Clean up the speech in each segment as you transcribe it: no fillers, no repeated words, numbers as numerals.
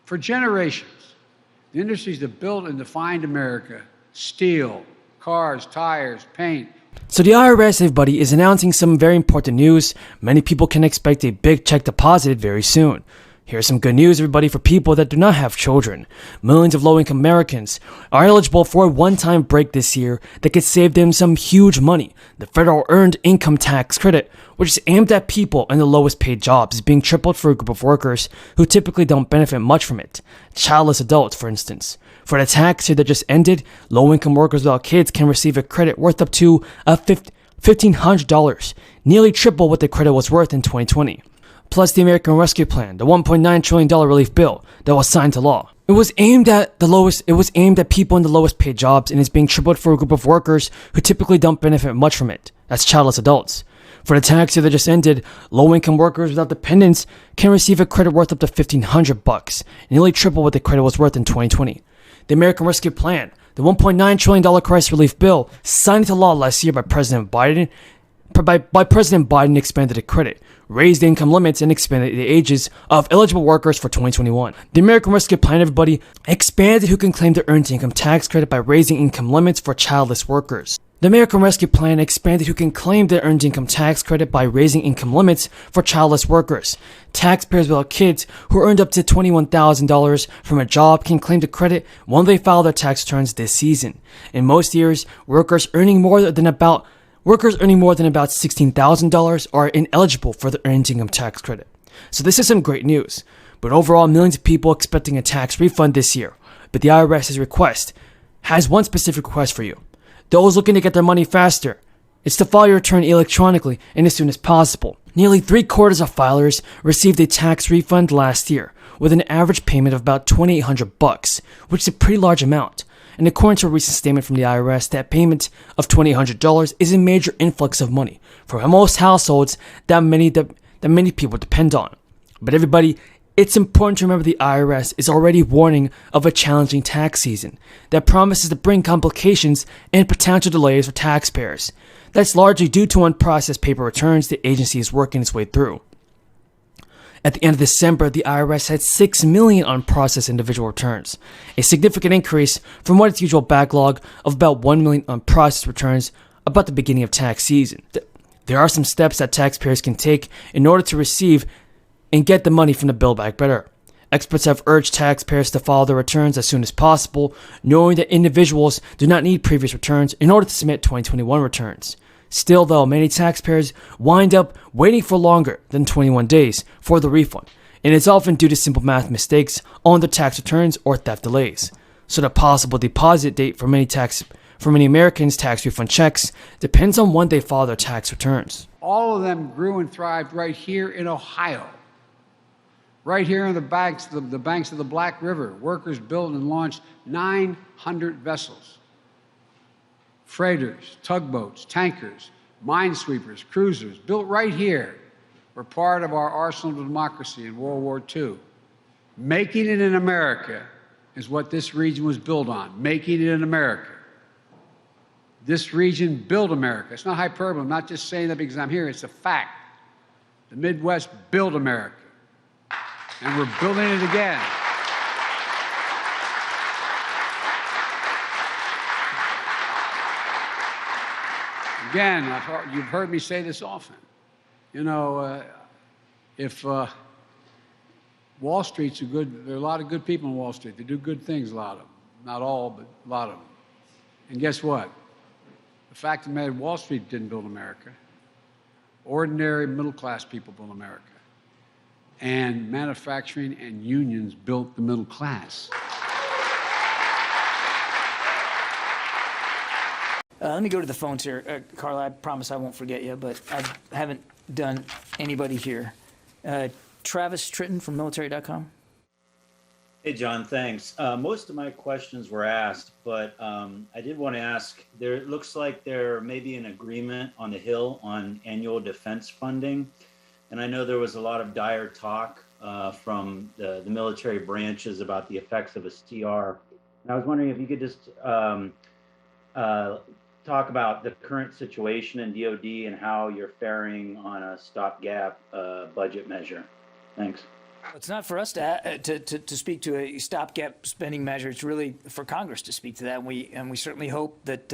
For generations, the industries that built and defined America, steel, cars, tires, paint. So the IRS, everybody, is announcing some very important news. Many people can expect a big check deposited very soon. Here's some good news, everybody, for people that do not have children. Millions of low-income Americans are eligible for a one-time break this year that could save them some huge money. The federal earned income tax credit, which is aimed at people in the lowest paid jobs, is being tripled for a group of workers who typically don't benefit much from it. Childless adults, for instance. For the tax year that just ended, low-income workers without kids can receive a credit worth up to $1,500, nearly triple what the credit was worth in 2020. Plus the American Rescue Plan, the $1.9 trillion relief bill that was signed to law. It was aimed at people in the lowest paid jobs and is being tripled for a group of workers who typically don't benefit much from it. That's childless adults. For the tax year that just ended, low-income workers without dependents can receive a credit worth up to $1,500, nearly triple what the credit was worth in 2020. The American Rescue Plan, the $1.9 trillion crisis relief bill signed into law last year by President Biden, expanded the credit, raised the income limits, and expanded the ages of eligible workers for 2021. The American Rescue Plan, everybody, expanded who can claim the earned income tax credit by raising income limits for childless workers. The American Rescue Plan expanded who can claim the earned income tax credit by raising income limits for childless workers. Taxpayers without kids who earned up to $21,000 from a job can claim the credit when they file their tax returns this season. In most years, workers earning more than about $16,000 are ineligible for the earned income tax credit. So this is some great news. But overall, millions of people expecting a tax refund this year. But the IRS has one specific request for you. Those looking to get their money faster, it's to file your return electronically and as soon as possible. Nearly 3/4 of filers received a tax refund last year, with an average payment of about $2,800, which is a pretty large amount. And according to a recent statement from the IRS, that payment of $2,800 is a major influx of money for most households that many people depend on. But everybody, it's important to remember the IRS is already warning of a challenging tax season that promises to bring complications and potential delays for taxpayers. That's largely due to unprocessed paper returns the agency is working its way through. At the end of December, the IRS had 6 million unprocessed individual returns, a significant increase from what its usual backlog of about 1 million unprocessed returns about the beginning of tax season. There are some steps that taxpayers can take in order to receive and get the money from the Build Back Better. Experts have urged taxpayers to file their returns as soon as possible, knowing that individuals do not need previous returns in order to submit 2021 returns. Still, though, many taxpayers wind up waiting for longer than 21 days for the refund, and it's often due to simple math mistakes on their tax returns or theft delays. So the possible deposit date for many Americans' tax refund checks depends on when they file their tax returns. All of them grew and thrived right here in Ohio. Right here on the banks of the Black River, workers built and launched 900 vessels. Freighters, tugboats, tankers, minesweepers, cruisers, built right here, were part of our arsenal of democracy in World War II. Making it in America is what this region was built on, making it in America. This region built America. It's not hyperbole. I'm not just saying that because I'm here. It's a fact. The Midwest built America. And we're building it again. Again, you've heard me say this often. You know, if Wall Street's there are a lot of good people in Wall Street. They do good things, a lot of them. Not all, but a lot of them. And guess what? The fact of the matter, Wall Street didn't build America. Ordinary middle-class people built America. And manufacturing and unions built the middle class. Let me go to the phones here. Carla, I promise I won't forget you, but I haven't done anybody here. Travis Tritton from military.com. Hey, John, thanks. Most of my questions were asked, but I did want to ask, it looks like there may be an agreement on the Hill on annual defense funding. And I know there was a lot of dire talk from the military branches about the effects of a CR. And I was wondering if you could just talk about the current situation in DOD and how you're faring on a stopgap budget measure. Thanks. It's not for us to speak to a stopgap spending measure. It's really for Congress to speak to that. And we certainly hope that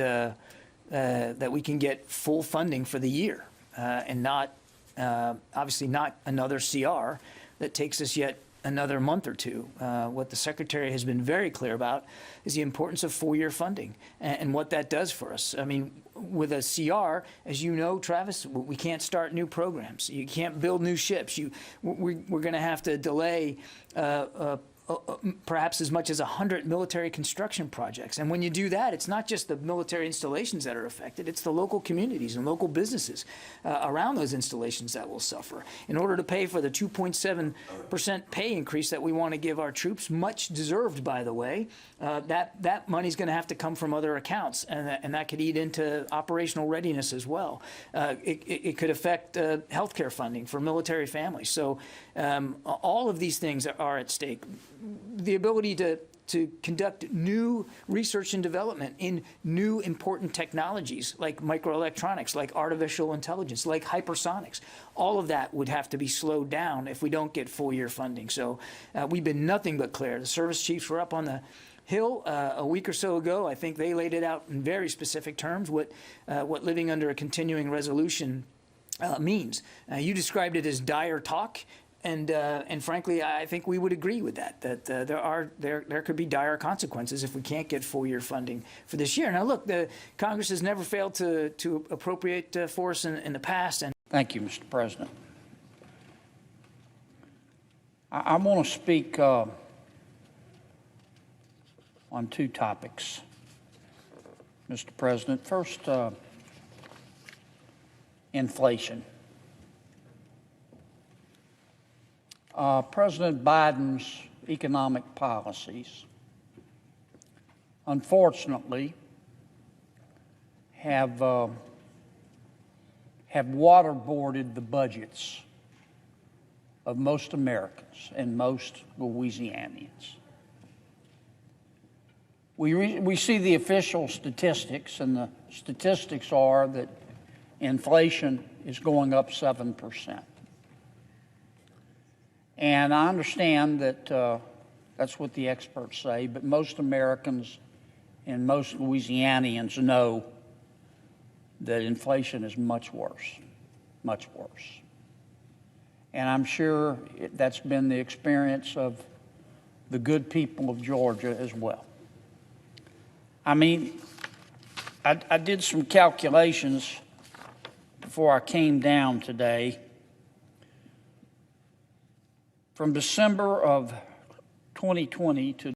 that we can get full funding for the year and not obviously not another CR that takes us yet another month or two. What the Secretary has been very clear about is the importance of full-year funding and what that does for us. I mean, with a CR, as you know, Travis, we can't start new programs. You can't build new ships. We're going to have to delay perhaps as much as 100 military construction projects. And when you do that, it's not just the military installations that are affected, it's the local communities and local businesses around those installations that will suffer. In order to pay for the 2.7% pay increase that we want to give our troops, much deserved, by the way, that money's going to have to come from other accounts, and that could eat into operational readiness as well. It could affect healthcare funding for military families. So all of these things are at stake. The ability to conduct new research and development in new important technologies like microelectronics, like artificial intelligence, like hypersonics. All of that would have to be slowed down if we don't get full-year funding. So we've been nothing but clear. The service chiefs were up on the Hill a week or so ago. I think they laid it out in very specific terms what living under a continuing resolution means. You described it as dire talk. And frankly, I think we would agree with that. There could be dire consequences if we can't get full-year funding for this year. Now, look, the Congress has never failed to appropriate for us in the past. And thank you, Mr. President. I want to speak on two topics, Mr. President. First, inflation. President Biden's economic policies, unfortunately, have waterboarded the budgets of most Americans and most Louisianians. We see the official statistics, and the statistics are that inflation is going up 7%. And I understand that that's what the experts say, but most Americans and most Louisianians know that inflation is much worse, much worse. And I'm sure that's been the experience of the good people of Georgia as well. I mean, I did some calculations before I came down today. From December of 2020 to